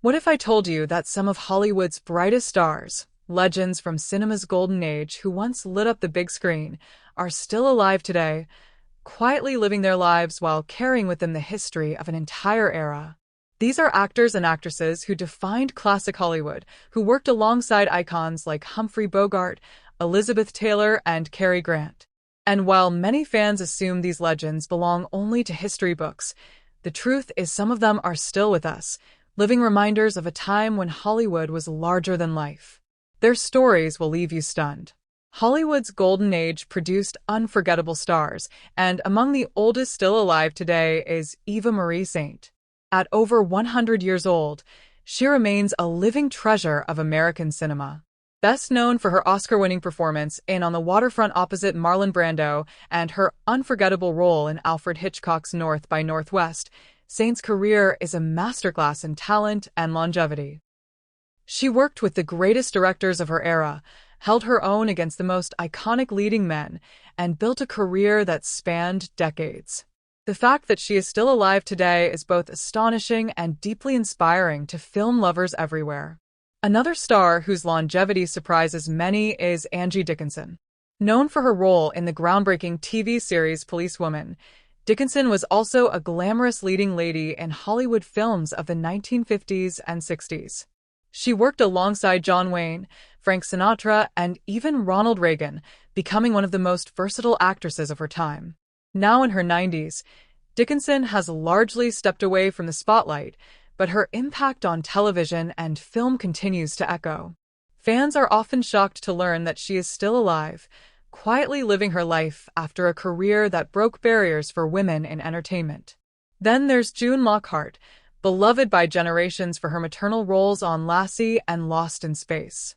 What if I told you that some of Hollywood's brightest stars, legends from cinema's golden age who once lit up the big screen, are still alive today, quietly living their lives while carrying with them the history of an entire era? These are actors and actresses who defined classic Hollywood, who worked alongside icons like Humphrey Bogart, Elizabeth Taylor, and Cary Grant. And while many fans assume these legends belong only to history books, the truth is some of them are still with us, living reminders of a time when Hollywood was larger than life. Their stories will leave you stunned. Hollywood's golden age produced unforgettable stars, and among the oldest still alive today is Eva Marie Saint. At over 100 years old, she remains a living treasure of American cinema. Best known for her Oscar-winning performance in On the Waterfront opposite Marlon Brando and her unforgettable role in Alfred Hitchcock's North by Northwest, Saint's career is a masterclass in talent and longevity. She worked with the greatest directors of her era, held her own against the most iconic leading men, and built a career that spanned decades. The fact that she is still alive today is both astonishing and deeply inspiring to film lovers everywhere. Another star whose longevity surprises many is Angie Dickinson. Known for her role in the groundbreaking TV series Policewoman, Dickinson was also a glamorous leading lady in Hollywood films of the 1950s and 60s. She worked alongside John Wayne, Frank Sinatra, and even Ronald Reagan, becoming one of the most versatile actresses of her time. Now in her 90s, Dickinson has largely stepped away from the spotlight, but her impact on television and film continues to echo. Fans are often shocked to learn that she is still alive, quietly living her life after a career that broke barriers for women in entertainment. Then there's June Lockhart, beloved by generations for her maternal roles on Lassie and Lost in Space.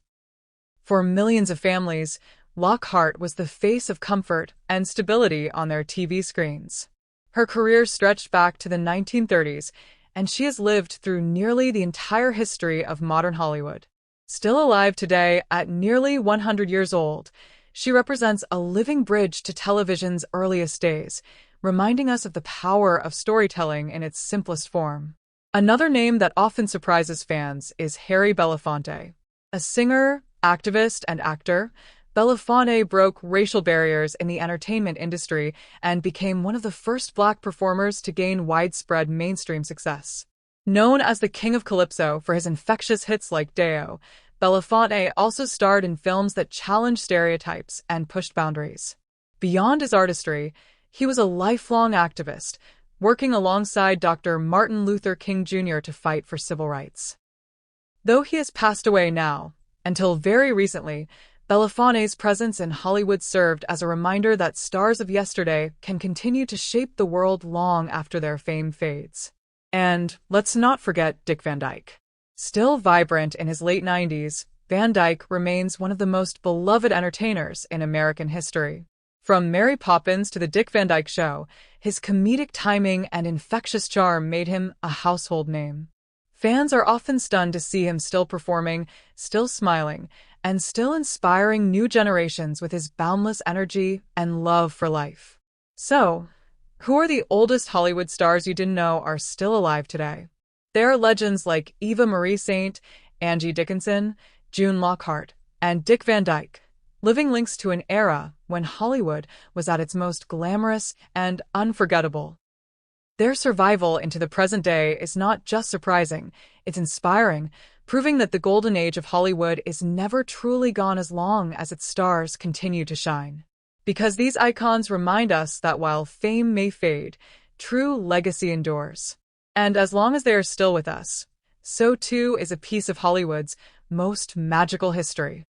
For millions of families, Lockhart was the face of comfort and stability on their TV screens. Her career stretched back to the 1930s, and she has lived through nearly the entire history of modern Hollywood. Still alive today at nearly 100 years old, she represents a living bridge to television's earliest days, reminding us of the power of storytelling in its simplest form. Another name that often surprises fans is Harry Belafonte. A singer, activist, and actor, Belafonte broke racial barriers in the entertainment industry and became one of the first Black performers to gain widespread mainstream success. Known as the King of Calypso for his infectious hits like Deo, Belafonte also starred in films that challenged stereotypes and pushed boundaries. Beyond his artistry, he was a lifelong activist, working alongside Dr. Martin Luther King Jr. to fight for civil rights. Though he has passed away now, until very recently, Belafonte's presence in Hollywood served as a reminder that stars of yesterday can continue to shape the world long after their fame fades. And let's not forget Dick Van Dyke. Still vibrant in his late 90s, Van Dyke remains one of the most beloved entertainers in American history. From Mary Poppins to The Dick Van Dyke Show, his comedic timing and infectious charm made him a household name. Fans are often stunned to see him still performing, still smiling, and still inspiring new generations with his boundless energy and love for life. So, who are the oldest Hollywood stars you didn't know are still alive today? There are legends like Eva Marie Saint, Angie Dickinson, June Lockhart, and Dick Van Dyke, living links to an era when Hollywood was at its most glamorous and unforgettable. Their survival into the present day is not just surprising, it's inspiring, proving that the golden age of Hollywood is never truly gone as long as its stars continue to shine. Because these icons remind us that while fame may fade, true legacy endures. And as long as they are still with us, so too is a piece of Hollywood's most magical history.